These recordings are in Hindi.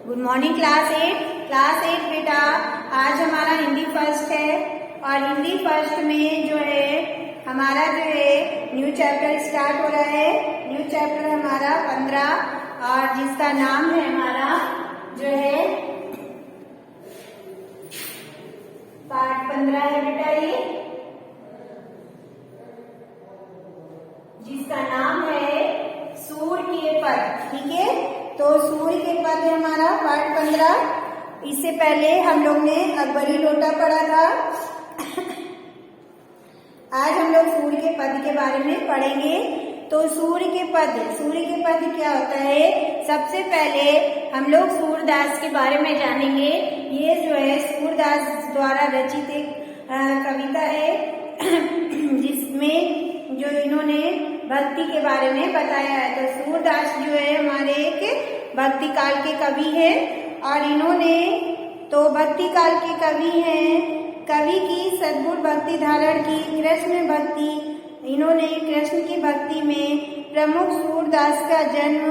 गुड मॉर्निंग क्लास 8 बेटा। आज हमारा हिंदी फर्स्ट है और हिंदी फर्स्ट में जो है हमारा न्यू चैप्टर स्टार्ट हो रहा है। न्यू चैप्टर हमारा 15 और जिसका नाम है हमारा पार्ट 15 है बेटा ये, जिसका नाम है सूर्य के पद। ठीक है, तो सूर्य के पद है हमारा पार्ट 15। इससे पहले हम लोग ने अकबरी लोटा पढ़ा था। आज हम लोग सूर्य के पद के बारे में पढ़ेंगे। तो सूर्य के पद क्या होता है? सबसे पहले हम लोग सूरदास के बारे में जानेंगे। ये जो है सूरदास द्वारा रचित एक कविता है जिसमें जो इन्होंने भक्ति के बारे में बताया है। तो सूरदास जो है हमारे एक भक्ति काल के कवि हैं और इन्होंने तो भक्ति काल के कवि हैं। कवि की सद्गुण भक्ति धारण की, कृष्ण भक्ति, इन्होंने कृष्ण की भक्ति में प्रमुख सूरदास का जन्म,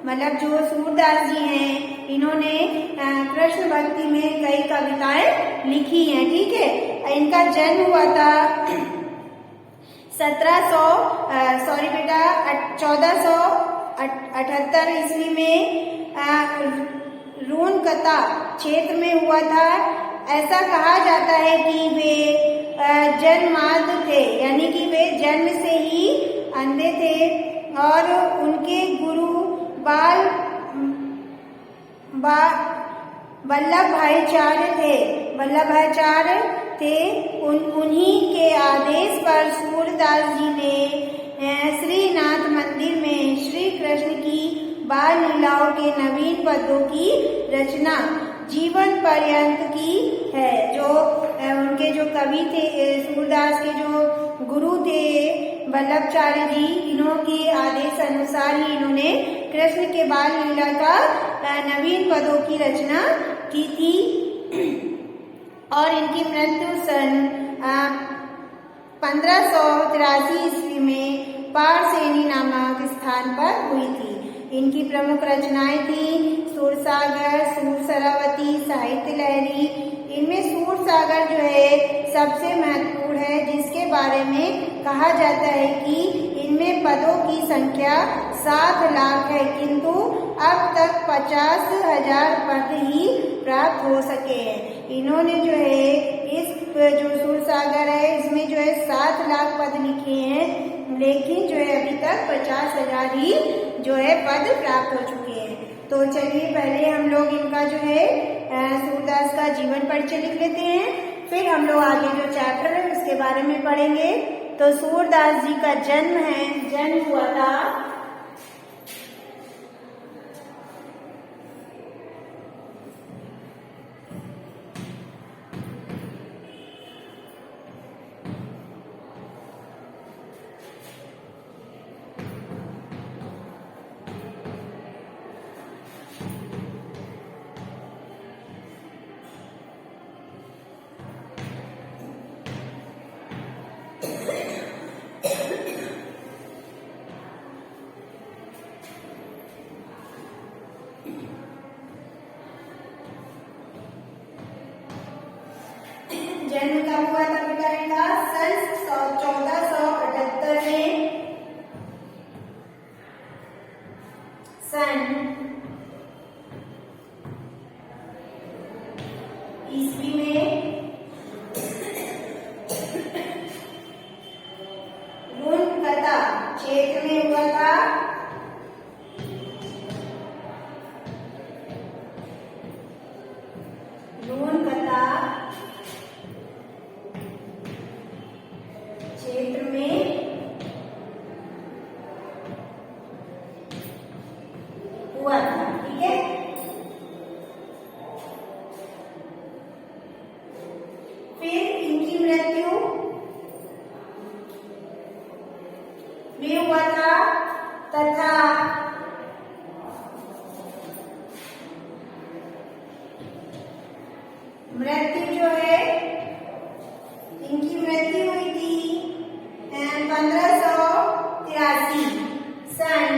मतलब जो सूरदास जी हैं इन्होंने कृष्ण भक्ति में कई कविताएं लिखी हैं। ठीक है, इनका जन्म हुआ था 1478 ईस्वी में रूनकता क्षेत्र में हुआ था। ऐसा कहा जाता है कि वे जन्मांध थे, यानी कि वे जन्म से ही अंधे थे और उनके गुरु वल्लभाचार्य थे। उन्हीं के आदेश पर सूरदास जी ने श्रीनाथ मंदिर में श्री कृष्ण की बाल लीलाओं के नवीन पदों की रचना जीवन पर्यंत की है। जो उनके जो कवि थे, सूरदास के जो गुरु थे वल्लभाचार्य जी, इन्हों के आदेश अनुसार ही इन्होंने कृष्ण के बाल लीला का नवीन पदों की रचना की थी और इनकी मृत्यु सन 1583 ईस्वी में पारसेनी नामक स्थान पर हुई थी। इनकी प्रमुख रचनाएं थी सूरसागर, सूरसरावती, साहित्य लहरी। इनमें सूरसागर जो है सबसे महत्वपूर्ण है, जिसके बारे में कहा जाता है कि इनमें पदों की संख्या 7 लाख है, किंतु अब तक 50,000 पद ही प्राप्त हो सके हैं। इन्होंने जो है इस जो सूरसागर है इसमें जो है 7 लाख पद लिखे हैं, लेकिन जो है अभी तक 50,000 ही जो है पद प्राप्त हो चुके हैं। तो चलिए पहले हम लोग इनका जो है सूरदास का जीवन परिचय लिख लेते हैं, फिर हम लोग आगे जो चैप्टर है उसके बारे में पढ़ेंगे। तो सूरदास जी का जन्म हुआ था जन्म कब हुआ था बेटा इनका? सन 1478 में, ईस्वी में रूनकता क्षेत्र में हुआ था। रूनकता क्षेत्र में हुआ था। ठीक है, फिर इनकी मृत्यु भी हुआ था तथा मृत्यु जो है इनकी मृत्यु हुई थी 1583 सन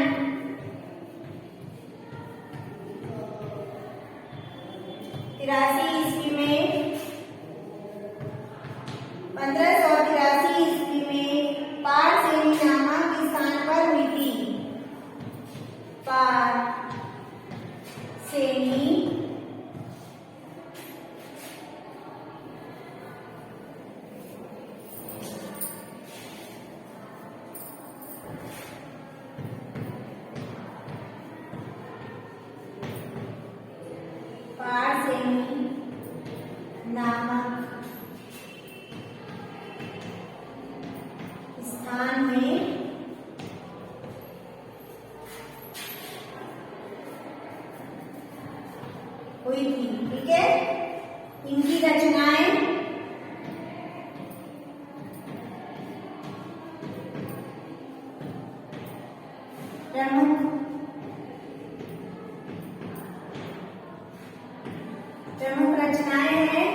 ईस्वी में 1583 ईस्वी में पारसेनी नामक स्थान पर हुई थी। पारसेनी नामक स्थान में हुई थी। ठीक है, इनकी रचनाएं प्रमुख रचनाएं हैं।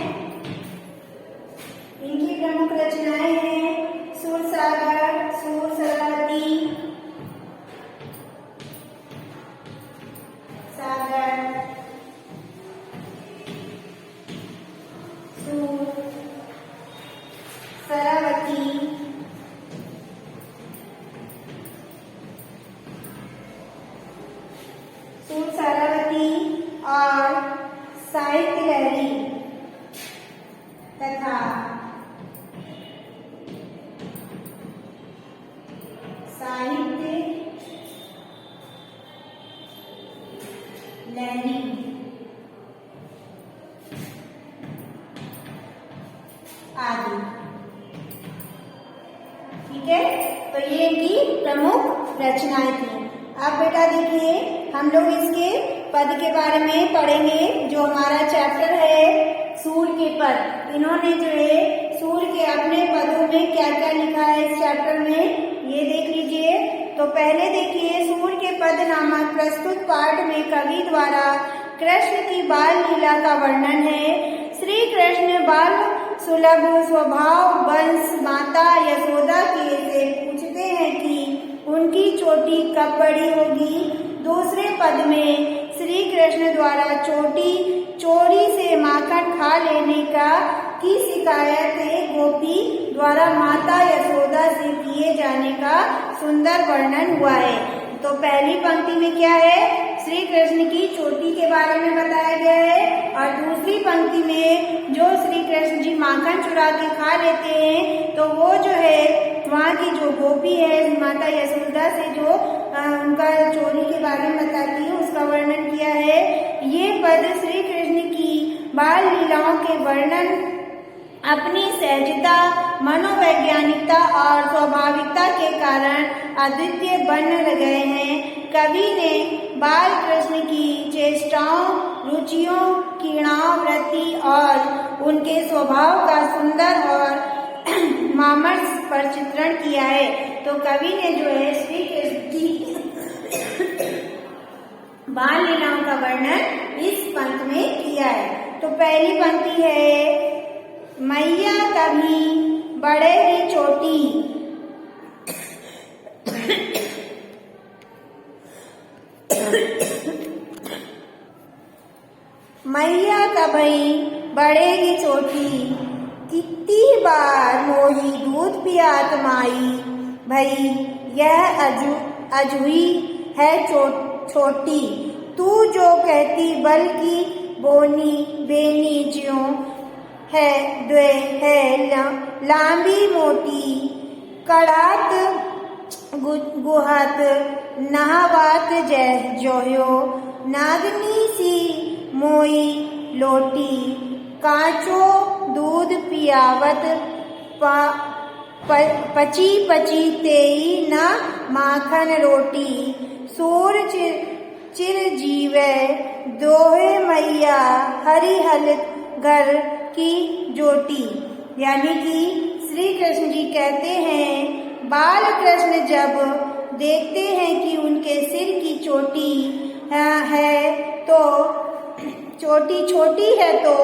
इनकी प्रमुख रचनाएं हैं सूरसागर, सूर सरस्वती, सागर, सूर सरस्वती, सूर सरस्वती और साहित्य लहरी तथा साहित्य लहरी आदि। ठीक है, तो ये इनकी प्रमुख रचनाएं थी। अब बेटा देखिए, हम लोग इसके पद के बारे में पढ़ेंगे। जो हमारा चैप्टर है सूर के पद, इन्होंने जो है सूर के अपने पदों में क्या क्या लिखा है इस चैप्टर में, ये देख लीजिए। तो पहले देखिए, सूर के पद नामक प्रस्तुत पाठ में कवि द्वारा कृष्ण की बाल लीला का वर्णन है। श्री कृष्ण बाल सुलभ स्वभाव वंश माता यशोदा की से पूछते हैं कि उनकी चोटी कब बड़ी होगी। दूसरे पद में श्री कृष्ण द्वारा चोरी से माखन खा लेने की शिकायत एक गोपी द्वारा माता यशोदा से किए जाने का सुंदर वर्णन हुआ है। तो पहली पंक्ति में क्या है, श्री कृष्ण की चोटी के बारे में बताया गया है, और दूसरी पंक्ति में जो श्री कृष्ण जी माखन चुरा के खा लेते हैं, तो वो जो है वहाँ की जो गोपी है माता यशोदा से जो उनका चोरी के बारे में बताती है, उसका वर्णन किया है। ये पद श्री कृष्ण की बाल लीलाओं के वर्णन अपनी सहजता, मनोवैज्ञानिकता और स्वाभाविकता के कारण अद्वितीय बन गए हैं। कवि ने बाल कृष्ण की चेष्टाओं, रुचियों, क्रीड़ाओं, वृत्ति और उनके स्वभाव का सुंदर और मामर्स पर चित्रण किया है। तो कवि ने जो है श्री कृष्ण की बाल लीलाओं का वर्णन इस पंक्ति में किया है। तो पहली पंक्ति है, मैया कभी बढ़ेगी चोटी, मैया कभी बढ़ेगी चोटी, कितनी बार मोही दूध पियात माई, भई यह अजुई है छोटी, तू जो कहती बल्कि बोनी बेनी ज्यों है द्वे है लांबी मोटी, कड़ात गुहत नहावात जोयो, नागनी सी मोई लोटी, कांचो दूध पियावत पची पची तेई न माखन रोटी, सूर चिर जीवे दोहे मैया हरि हल घर की जोटी। यानी कि श्री कृष्ण जी कहते हैं, बाल कृष्ण जब देखते हैं कि उनके सिर की चोटी है तो चोटी छोटी है, तो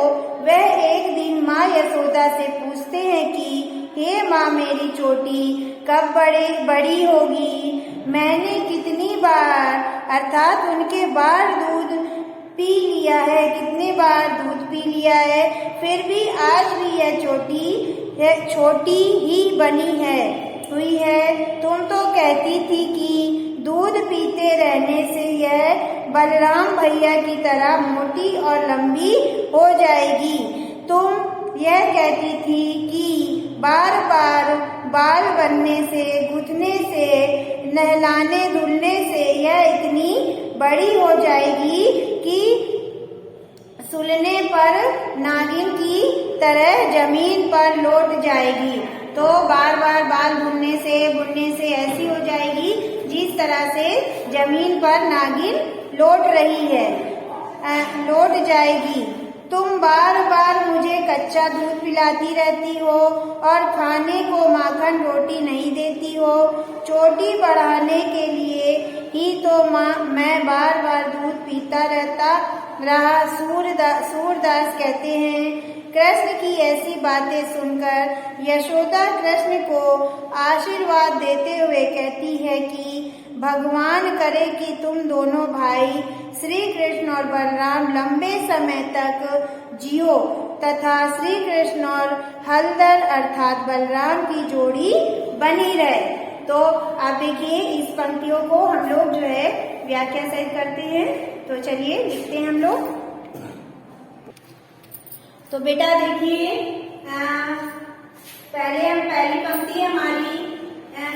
वह एक दिन माँ यशोदा से पूछते हैं कि हे माँ, मेरी चोटी कब बड़ी होगी। मैंने कितनी बार अर्थात उनके बार दूध पी लिया है, कितने बार दूध पी लिया है, फिर भी आज भी यह छोटी ही बनी हुई है। तुम तो कहती थी कि दूध पीते रहने से यह बलराम भैया की तरह मोटी और लंबी हो जाएगी। तुम यह कहती थी कि बार बार बाल बनने से, गुथने से, नहलाने धुलने से यह इतनी बड़ी हो जाएगी कि सुलने पर नागिन की तरह जमीन पर लौट जाएगी। तो बार बार बाल धुलने से, बुनने से ऐसी हो जाएगी जिस तरह से जमीन पर नागिन लौट रही है, लौट जाएगी। तुम बार बार मुझे कच्चा दूध पिलाती रहती हो और खाने को माखन रोटी नहीं देती हो। चोटी बढ़ाने के लिए ही तो मैं बार बार दूध पीता रहा। सूरदास कहते हैं, कृष्ण की ऐसी बातें सुनकर यशोदा कृष्ण को आशीर्वाद देते हुए कहती है कि भगवान करे कि तुम दोनों भाई श्री कृष्ण और बलराम लंबे समय तक जियो तथा श्री कृष्ण और हलधर अर्थात बलराम की जोड़ी बनी रहे। तो आप देखिए, इस पंक्तियों को हम लोग जो है व्याख्या सहित करते हैं। तो चलिए लिखते हैं हम लोग। तो बेटा देखिए, पहली पंक्ति हमारी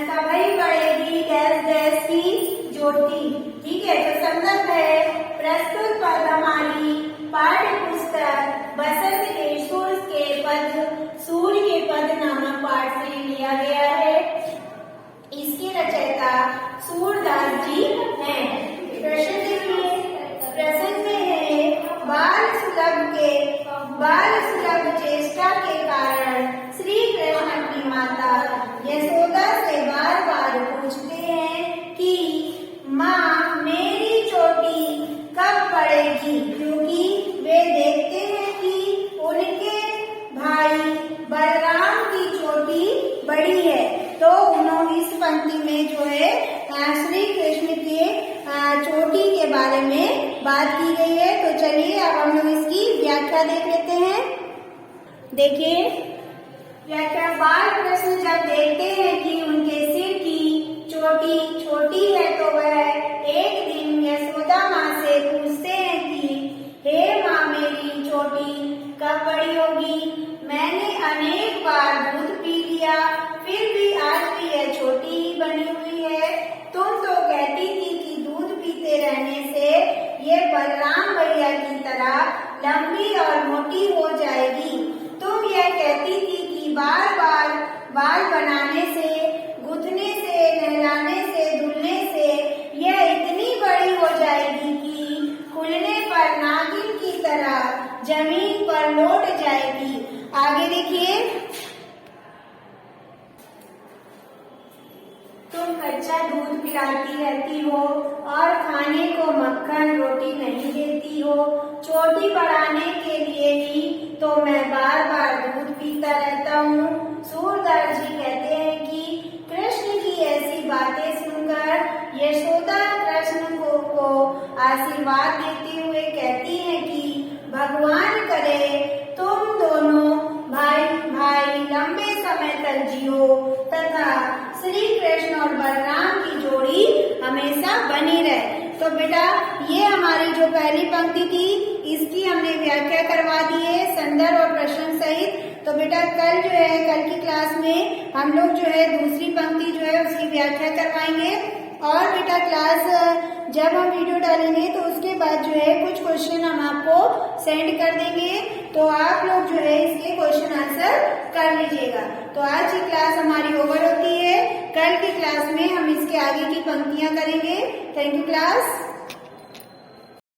कभी बढ़ेगी डैश डैश की ज्योति। ठीक है, तो संदर्भ है प्रस्तुत पद हमारी पाठ्य पुस्तक बसंत ऋतु के पद सूर्य के पद नामक पाठ से लिया गया है। इसके रचयिता सूरदास जी हैं। प्रसंग में है बाल सुलभ चेष्टा के कारण श्री कृष्ण अपनी माता यशोदा से बार बार पूछते हैं कि माँ मेरी चोटी कब पड़ेगी, क्योंकि वे देखते हैं कि उनके भाई बलराम की चोटी बड़ी है। तो उन्होंने इस पंक्ति में जो है श्री कृष्ण के चोटी के बारे में बात की गई है। तो चलिए अब हम लोग इसकी व्याख्या देख लेते हैं। देखिए व्याख्या, बाल कृष्ण जब देखते हैं कि उनके सिर की चोटी छोटी है तो वह एक दिन यशोदा माँ से पूछते हैं कि हे माँ मेरी चोटी कब बड़ी होगी। मैंने अनेक बार दूध पी लिया, फिर भी आज भी यह छोटी ही बनी हुई है। तुम तो कहती थी कि दूध पीते रहने से ये बलराम भैया की तरह लंबी और मोटी हो जाएगी। तुम यह कहती थी कि बार बार बाल बनाने से, गुथने से, नहलाने से, धुलने से यह इतनी बड़ी हो जाएगी कि खुलने पर नागिन की तरह जमीन पर लौट जाएगी। आगे देखिए, तुम कच्चा दूध पिलाती रहती हो और खाने को मक्खन रोटी नहीं देती हो। चोटी बढ़ाने के लिए ही तो मैं बार बार दूध पीता रहता हूँ। सूरदास जी कहते हैं कि कृष्ण की ऐसी बातें सुनकर यशोदा कृष्ण को आशीर्वाद देते हुए कहती हैं कि भगवान करे तुम दोनों भाई लंबे समय तक जियो तथा श्री कृष्ण और बलराम की जोड़ी हमेशा बनी रहे। तो बेटा ये हमारी जो पहली पंक्ति थी इसकी हमने व्याख्या करवा दी है संदर्भ और प्रश्न सहित। तो बेटा कल की क्लास में हम लोग जो है दूसरी पंक्ति जो है उसकी व्याख्या करवाएंगे। और बेटा क्लास जब हम वीडियो डालेंगे तो उसके बाद जो है कुछ क्वेश्चन हम आपको सेंड कर देंगे, तो आप लोग जो है इसके क्वेश्चन आंसर कर लीजिएगा। तो आज की क्लास हमारी ओवर होती है, कल की क्लास में हम इसके आगे की पंक्तियां करेंगे। Thank you class.